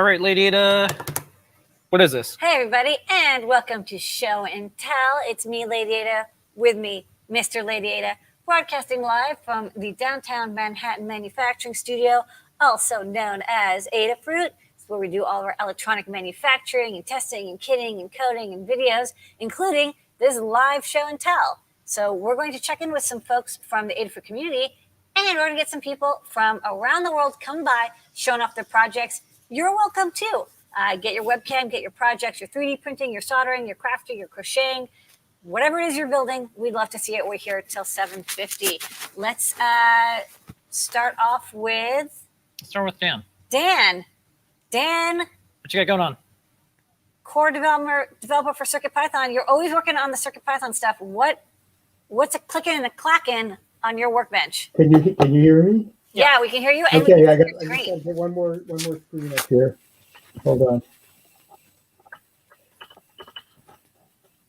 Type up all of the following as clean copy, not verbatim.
All right, Lady Ada, what is this? Hey, everybody, and welcome to Show and Tell. It's me, Lady Ada, with me, Mr. Lady Ada, broadcasting live from the downtown Manhattan manufacturing studio, also known as Adafruit. It's where we do all of our electronic manufacturing and testing and kitting and coding and videos, including this live Show and Tell. So we're going to check in with some folks from the Adafruit community, and we're going to get some people from around the world come by, showing off their projects. You're welcome, too. Get your webcam, get your projects, your 3D printing, your soldering, your crafting, your crocheting, whatever it is you're building. We'd love to see it. We're here till 7:50. Let's start off with... Start with Dan. Dan, what you got going on? Core developer for CircuitPython. You're always working on the CircuitPython stuff. What's a clicking and a clacking on your workbench? Can you hear me? Yeah, we can hear you. And Okay, I just got to put one more screen up here. Hold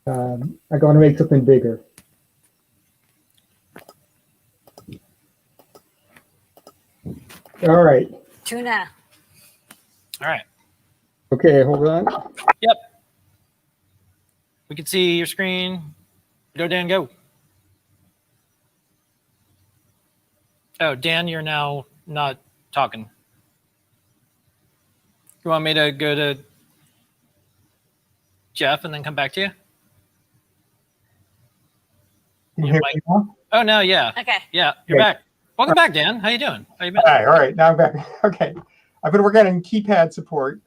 on. I'm going to make something bigger. All right. Tuna. All right. Okay, hold on. Yep. We can see your screen. Go, Dan, go. Oh, Dan, you're now not talking. You want me to go to Jeff and then come back to you? Can you hear me now? Oh, no, yeah. Okay. Yeah, you're back. Welcome back, Dan. How you doing? How you been? All right, now I'm back. Okay. I've been working on keypad support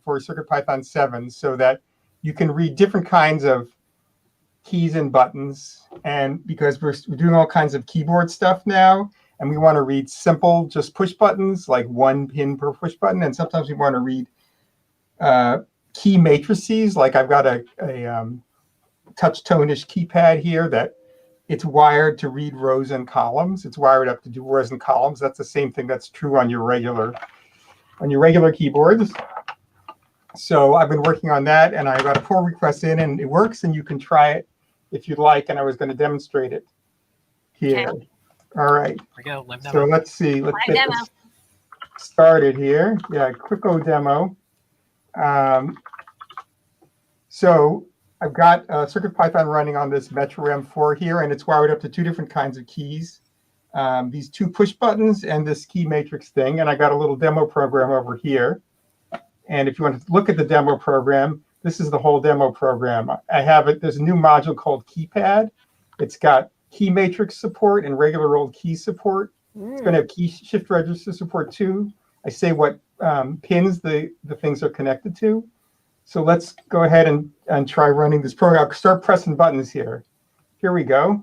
for CircuitPython 7 so that you can read different kinds of keys and buttons. And because we're doing all kinds of keyboard stuff now, and we want to read simple, just push buttons, like one pin per push button. And sometimes we want to read key matrices, like I've got a touch tone-ish keypad here that it's wired to read rows and columns. It's wired up to do rows and columns. That's the same thing that's true on your regular keyboards. So I've been working on that, and I got a pull request in, and it works, and you can try it if you'd like. And I was going to demonstrate it here. Okay. All right. Here we go. Live demo. So let's see. Let's get this started here. Yeah, quick demo. So I've got CircuitPython running on this Metro M4 here, and it's wired up to two different kinds of keys. These two push buttons and this key matrix thing. And I got a little demo program over here. And if you want to look at the demo program, this is the whole demo program. I have it. There's a new module called Keypad. It's got key matrix support and regular old key support. It's going to have key shift register support too. I say what pins the things are connected to. So let's go ahead and try running this program. I'll start pressing buttons here. Here we go.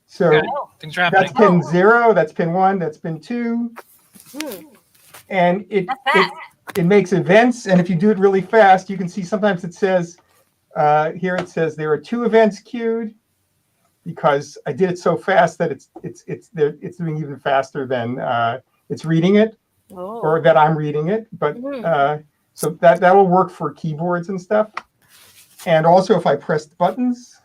So things are happening. That's pin 0, that's pin 1, that's pin 2. And it makes events. And if you do it really fast, you can see sometimes it says, here it says there are 2 events queued, because I did it so fast that it's doing even faster than it's reading it, or that I'm reading it. But so that'll work for keyboards and stuff. And also if I press the buttons,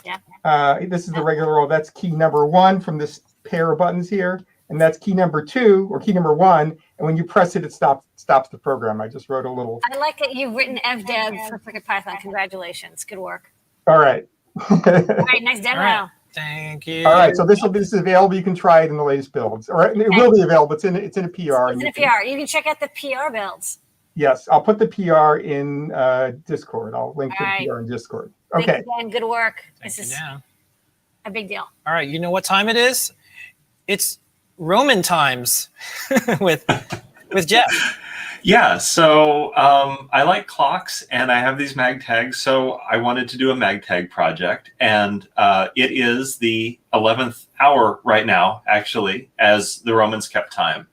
this is the regular old, that's key number 1 from this pair of buttons here. And that's key number 2 or key number 1. And when you press it, it stops the program. I just wrote a little. I like that you've written FDev for CircuitPython. Congratulations. Good work. All right. All right, nice demo. All right. Thank you. All right, so this is available. You can try it in the latest builds. Or it will be available. It's in a PR. It's in a PR. You can check out the PR builds. Yes, I'll put the PR in Discord. I'll link to the PR in Discord. Okay. Thank you, Dan. Good work. This is a big deal. All right, you know what time it is? It's Roman times with Jeff. Yeah, so I like clocks, and I have these mag tags, so I wanted to do a mag tag project, and it is the 11th hour right now, actually, as the Romans kept time.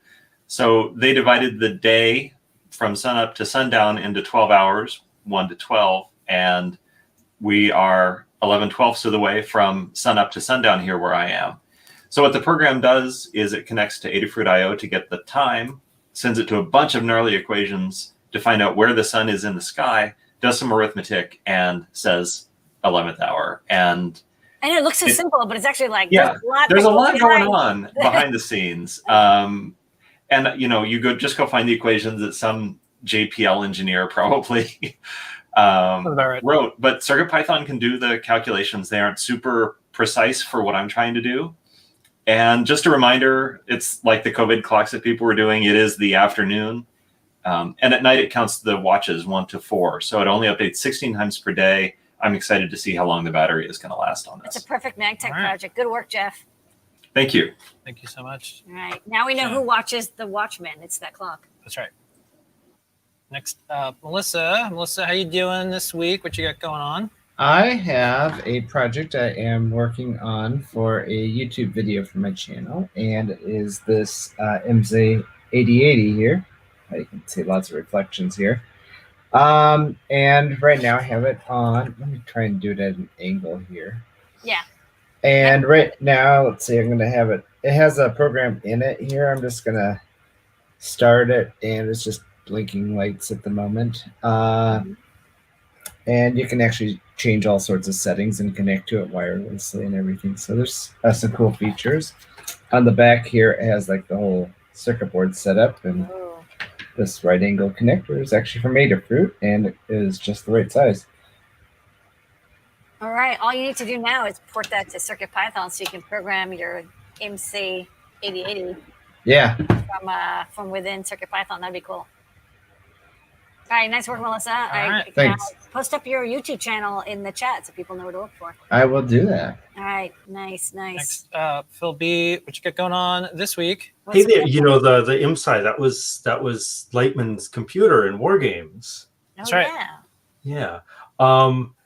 So they divided the day from sunup to sundown into 12 hours, 1 to 12, and we are 11/12ths of the way from sunup to sundown here where I am. So what the program does is it connects to Adafruit IO to get the time, sends it to a bunch of gnarly equations to find out where the sun is in the sky, does some arithmetic, and says 11th hour. And it looks so simple, but it's actually like there's a lot going on behind the scenes. And you know, you just go find the equations at some JPL engineer probably Right. wrote. But CircuitPython can do the calculations. They aren't super precise for what I'm trying to do. And just a reminder, it's like the COVID clocks that people were doing. It is the afternoon. And at night, it counts the watches 1 to 4. So it only updates 16 times per day. I'm excited to see how long the battery is going to last on this. It's a perfect MagTag project. Good work, Jeff. Thank you. Thank you so much. All right. Now we know who watches the Watchmen. It's that clock. That's right. Next up, Melissa. Melissa, how you doing this week? What you got going on? I have a project I am working on for a YouTube video for my channel, and it is this IMSAI 8080 here. You can see lots of reflections here. And right now I have it on. Let me try and do it at an angle here. Yeah. And right now, let's see, I'm going to have it. It has a program in it here. I'm just going to start it, and it's just blinking lights at the moment. And you can actually change all sorts of settings and connect to it wirelessly and everything. So there's some cool features. On the back here, it has like the whole circuit board set up, and this right angle connector is actually from Adafruit, and it is just the right size. All right. All you need to do now is port that to CircuitPython so you can program your IMSAI 8080 from within CircuitPython. That'd be cool. All right, nice work, Melissa. All right, thanks. Post up your YouTube channel in the chat so people know what to look for. I will do that. All right, nice. Next, Phil B, what you got going on this week? Hey there, you know the IMSAI, that was Lightman's computer in War Games. That's right. Yeah.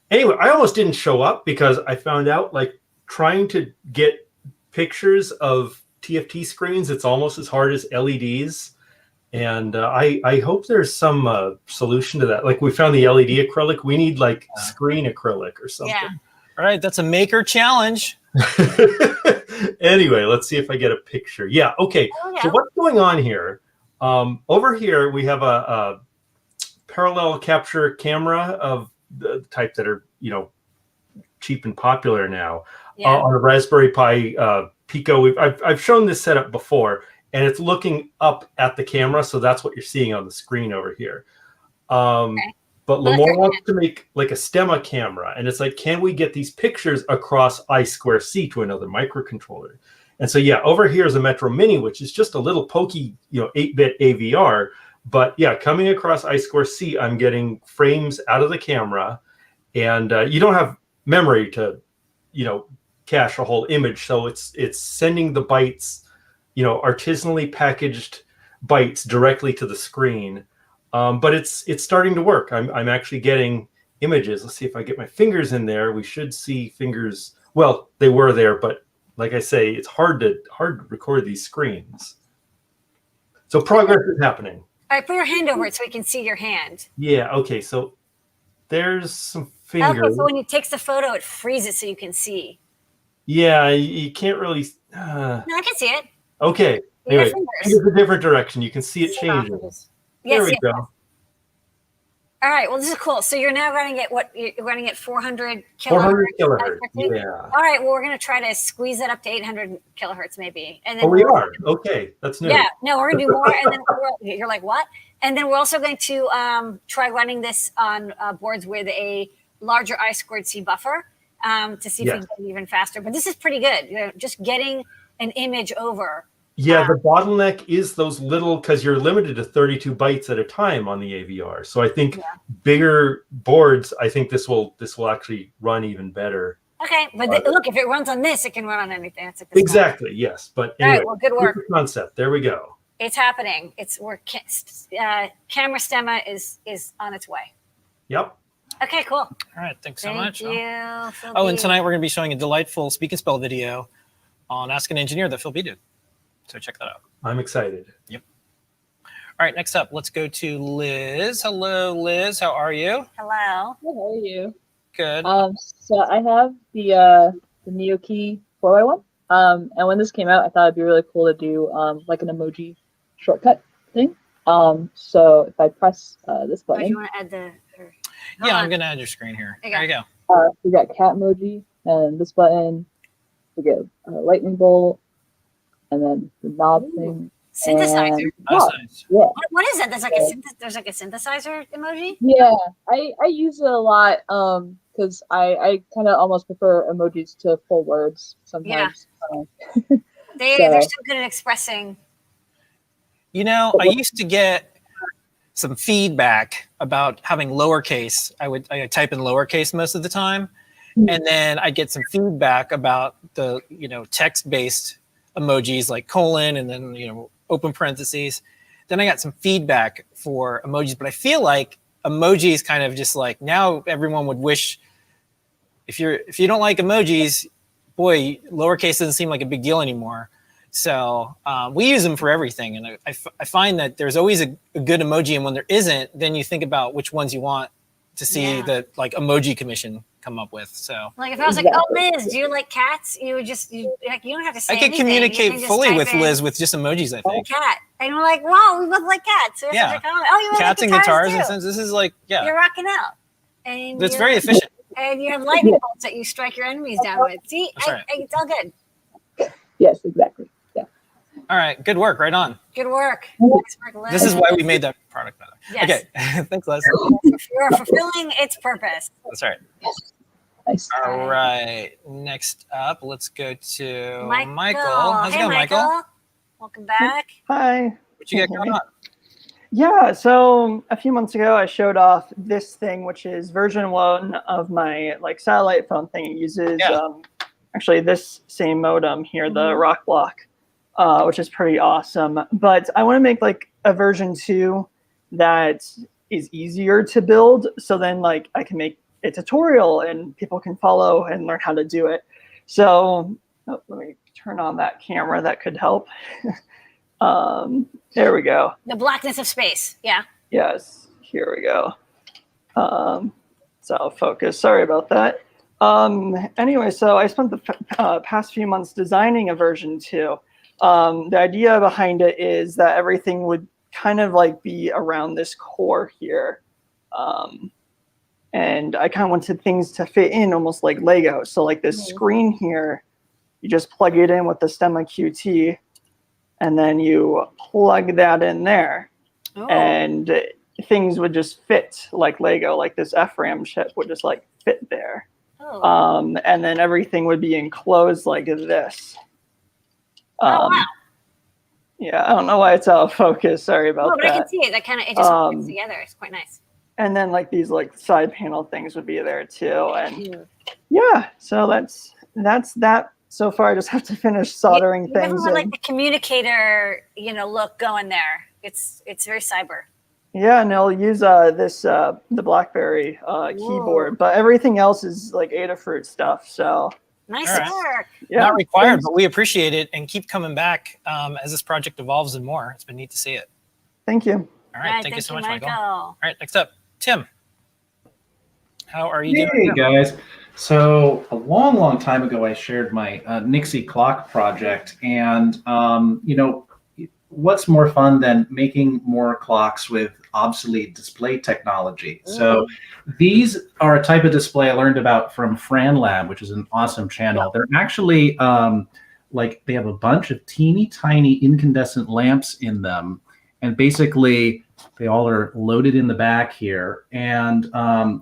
Anyway, I almost didn't show up because I found out, like, trying to get pictures of TFT screens, it's almost as hard as LEDs. And I hope there's some solution to that. Like, we found the LED acrylic. We need like screen acrylic or something. Yeah. All right, that's a maker challenge. Anyway, let's see if I get a picture. Yeah. Okay. So what's going on here? Over here we have a parallel capture camera of the type that are, you know, cheap and popular now. On a Raspberry Pi Pico. I've shown this setup before. And it's looking up at the camera, so that's what you're seeing on the screen over here. But Lamore wants to make like a stemma camera, and it's like, can we get these pictures across I2C to another microcontroller? And so, yeah, over here is a Metro Mini, which is just a little pokey, 8-bit AVR. But yeah, coming across I2C, I'm getting frames out of the camera, and you don't have memory to, cache a whole image, so it's sending the bytes. Artisanally packaged bytes directly to the screen, but it's starting to work. I'm actually getting images. Let's see if I get my fingers in there. We should see fingers. Well, they were there, but like I say, it's hard to record these screens. So progress is happening. All right, put your hand over it so we can see your hand. Yeah. Okay. So there's some fingers. Okay. So when it takes the photo, it freezes so you can see. Yeah, you can't really. No, I can see it. Okay. Anyway, it's a different direction. You can see it changing. There we go. All right. Well, this is cool. So you're now running at what? You're running at 400 kilohertz. 400 kilohertz. Yeah. All right. Well, we're going to try to squeeze that up to 800 kilohertz, maybe. And then we are. Okay, that's new. Yeah. No, we're going to do more. And then you're like, what? And then we're also going to try running this on boards with a larger I2C buffer to see if we can get it even faster. But this is pretty good. Just getting an image over. Yeah, the bottleneck is those little, because you're limited to 32 bytes at a time on the AVR. So I think bigger boards, I think this will actually run even better. Okay, but look, if it runs on this, it can run on anything. That's like exactly, yes. But anyway, all right, well, good work. Concept. There we go. It's happening. Camera stemma is on its way. Yep. Okay, cool. All right, thanks so much. Thank you, Phil Oh, B. and tonight we're going to be showing a delightful Speak and Spell video on Ask an Engineer that Phil B did. So check that out. I'm excited. Yep. All right, next up, let's go to Liz. Hello, Liz. How are you? Hello. How are you? Good. So I have the NeoKey 4x1. And when this came out, I thought it'd be really cool to do like an emoji shortcut thing. So if I press this button. Do you want to add the? I'm going to add your screen here. There you go. We got cat emoji, and this button. We get a lightning bolt. And then the knob thing. Synthesizer. And, That's yeah, nice. yeah. What is that? There's like a synthesizer emoji. Yeah, I use it a lot because I kind of almost prefer emojis to full words sometimes. They're so good at expressing. You know, I used to get some feedback about having lowercase. I type in lowercase most of the time, and then I get some feedback about the text-based emojis like colon and then open parentheses. Then I got some feedback for emojis, but I feel like emojis kind of just like now everyone would wish if you don't like emojis, boy, lowercase doesn't seem like a big deal anymore. So we use them for everything, and I find that there's always a good emoji, and when there isn't, then you think about which ones you want to see the like emoji commission come up with. So like if I was like, oh Liz, do you like cats? You don't have to say I could anything. communicate fully with Liz with just emojis, I think. Cat. And we're like, wow, we both like cats. So yeah. Like, oh, you cats like and guitars too. and sense. This is like You're rocking out. And it's very efficient. And you have lightning bolts that you strike your enemies down with. See, it's all good. Yes, exactly. Yeah. All right, good work. Right on. Good work. This is why we made that product better. Yes. Okay, thanks, Les. You're fulfilling its purpose. That's right. Nice. All right. Next up, let's go to Michael. How's it going, Michael? Welcome back. Hi. What you got going on? Yeah, so a few months ago, I showed off this thing, which is version 1 of my satellite phone thing. It uses actually this same modem here, the RockBlock, which is pretty awesome. But I want to make a version 2 that is easier to build. So then I can make a tutorial and people can follow and learn how to do it. So let me turn on that camera. That could help. There we go. The blackness of space. Yeah. Yes. Here we go. So focus. Sorry about that. Anyway, so I spent the past few months designing a version 2. The idea behind it is that everything would kind of be around this core here. And I kind of wanted things to fit in almost like Lego. So this screen here, you just plug it in with the stemma QT, and then you plug that in there. Oh. And things would just fit like Lego, this FRAM chip would just fit there. Oh. And then everything would be enclosed like this. Oh, wow. Yeah, I don't know why it's out of focus. Sorry about that. But I can see it. That kind of, it just fits together. It's quite nice. And then these side panel things would be there too. And yeah, so that's that. So far, I just have to finish soldering things. You the communicator, look going there. It's very cyber. Yeah, and they'll use the BlackBerry keyboard, but everything else is Adafruit stuff. So nice work. Yeah, not required, but we appreciate it and keep coming back as this project evolves and more. It's been neat to see it. Thank you. All right, thank you so much, Michael. All right, next up, Tim. How are you doing? Hey guys. So a long time ago, I shared my Nixie clock project, and what's more fun than making more clocks with obsolete display technology? So these are a type of display I learned about from FranLab, which is an awesome channel. They're actually they have a bunch of teeny tiny incandescent lamps in them, and basically they all are loaded in the back here, and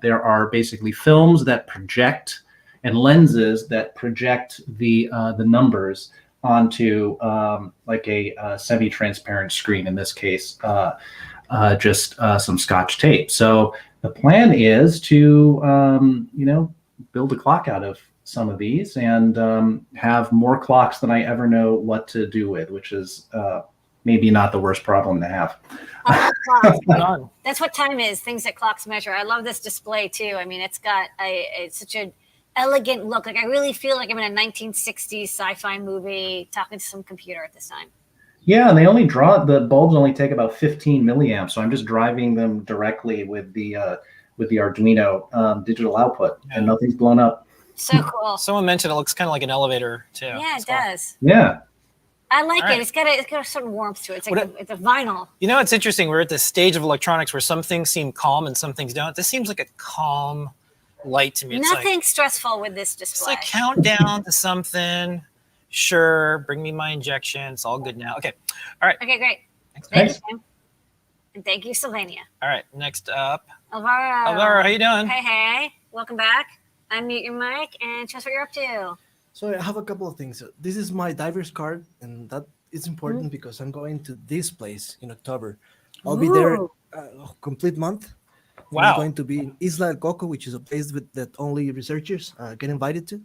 there are basically films that project and lenses that project the numbers onto a semi-transparent screen. In this case, just some Scotch tape. So the plan is to build a clock out of some of these and have more clocks than I ever know what to do with, which is maybe not the worst problem to have. That's what time is, things that clocks measure. I love this display too. I mean, it's got it's such an elegant look. I really feel like I'm in a 1960s sci-fi movie talking to some computer at this time. Yeah, and the bulbs only take about 15 milliamps, so I'm just driving them directly with the Arduino digital output, and nothing's blown up. So cool. Someone mentioned it looks kind of like an elevator too. Yeah, it does. Yeah. I like it. It's got a certain warmth to it. It's a vinyl. It's interesting. We're at this stage of electronics where some things seem calm and some things don't. This seems like a calm light to me. It's nothing stressful with this display. It's countdown to something. Sure, bring me my injection. It's all good now. Okay. All right. Okay, great. Thanks. Thank you, Tim. And thank you, Sylvania. All right. Next up. Alvaro. Alvaro, how you doing? Hey. Welcome back. Unmute your mic and tell us what you're up to. So I have a couple of things. This is my diver's card, and that is important because I'm going to this place in October. I'll be there a complete month. Wow. It's going to be in Isla del Coco, which is a place that only researchers get invited to.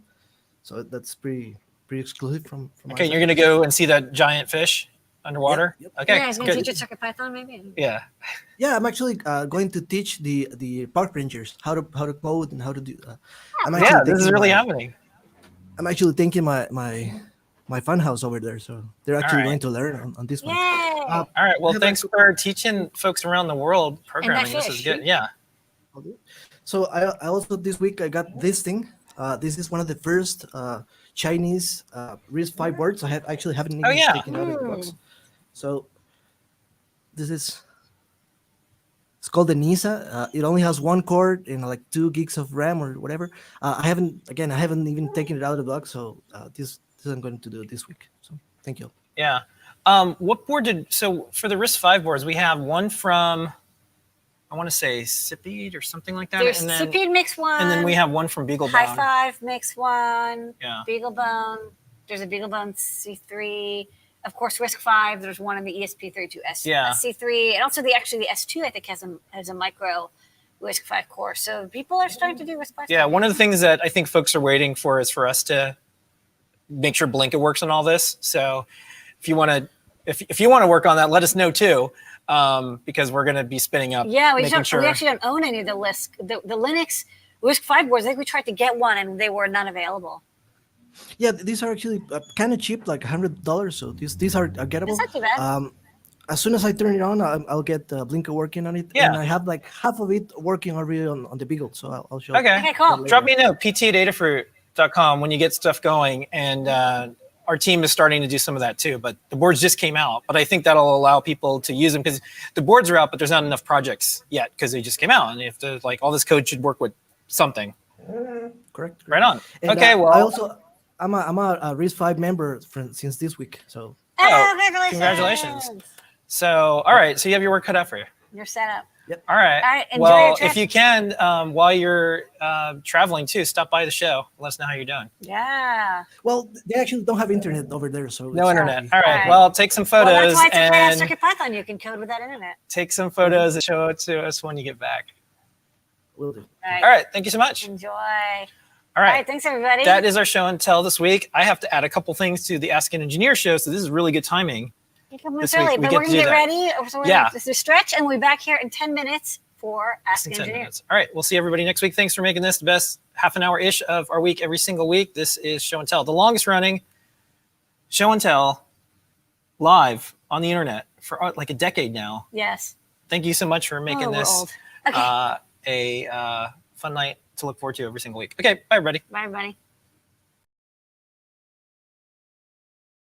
So that's pretty exclusive from Okay, you're going to go and see that giant fish underwater? Yep. Okay, Yeah, I was going to teach you CircuitPython maybe. Yeah. Yeah, I'm actually going to teach the park rangers how to code and how to do. This is really happening. I'm actually taking my fun house over there, so they're actually going to learn on this one. Yay! All right. Well, thanks for teaching folks around the world programming. This is good. Yeah. So I also this week I got this thing. This is one of the first Chinese RISC-V boards. I actually haven't even taken out of the box. So this is. It's called the Nisa. It only has one core and like 2 gigs of RAM or whatever. I haven't even taken it out of the box. So this I'm going to do this week. So thank you. Yeah. What board so for the RISC-V boards, we have one from, I want to say Cipede or something like that. There's Cipede makes one. And then we have one from BeagleBone. High Five makes one. Yeah. BeagleBone. There's a BeagleBone C3. Of course, RISC-V. There's one in the ESP32 C3, and also the S2 I think has a micro RISC-V core. So people are starting to do RISC-V. Yeah, one of the things that I think folks are waiting for is for us to make sure Blinka works on all this. So if you want to work on that, let us know too, because we're going to be spinning up. Yeah, we actually don't own any of the Linux RISC-V boards. I think we tried to get one and they were not available. Yeah, these are actually kind of cheap, like $100. So these are gettable. That's not too bad. As soon as I turn it on, I'll get Blinka working on it. Yeah. And I have like half of it working already on the Beagle. So I'll show. Okay, cool. Drop me a note, pt@adafruit.com when you get stuff going. And our team is starting to do some of that too. But the boards just came out. But I think that'll allow people to use them because the boards are out, but there's not enough projects yet because they just came out. And if all this code should work with something. Correct. Right on. And, okay, well. I'm a RISC-V member since this week. So congratulations. So all right, so you have your work cut out for you. You're set up. Yep. All right. Enjoy well, if you can, while you're traveling too, stop by the show. Let us know how you're doing. Yeah. Well, they actually don't have internet over there, so no internet. All right. Well, take some photos. Well, that's why it's and CircuitPython. You can code without internet. Take some photos and show it to us when you get back. Will do. All right. Thank you so much. Enjoy. All right. Thanks, everybody. That is our show and tell this week. I have to add a couple things to the Ask an Engineer show, so this is really good timing. This early, but we're going to get ready. So we're going to stretch, and we'll be back here in 10 minutes for Ask an Engineer. All right. We'll see everybody next week. Thanks for making this the best half an hour-ish of our week every single week. This is Show and Tell, the longest running show and tell live on the internet for like a decade now. Yes. Thank you so much for making this a fun night to look forward to every single week. Okay, bye, everybody. Bye, everybody.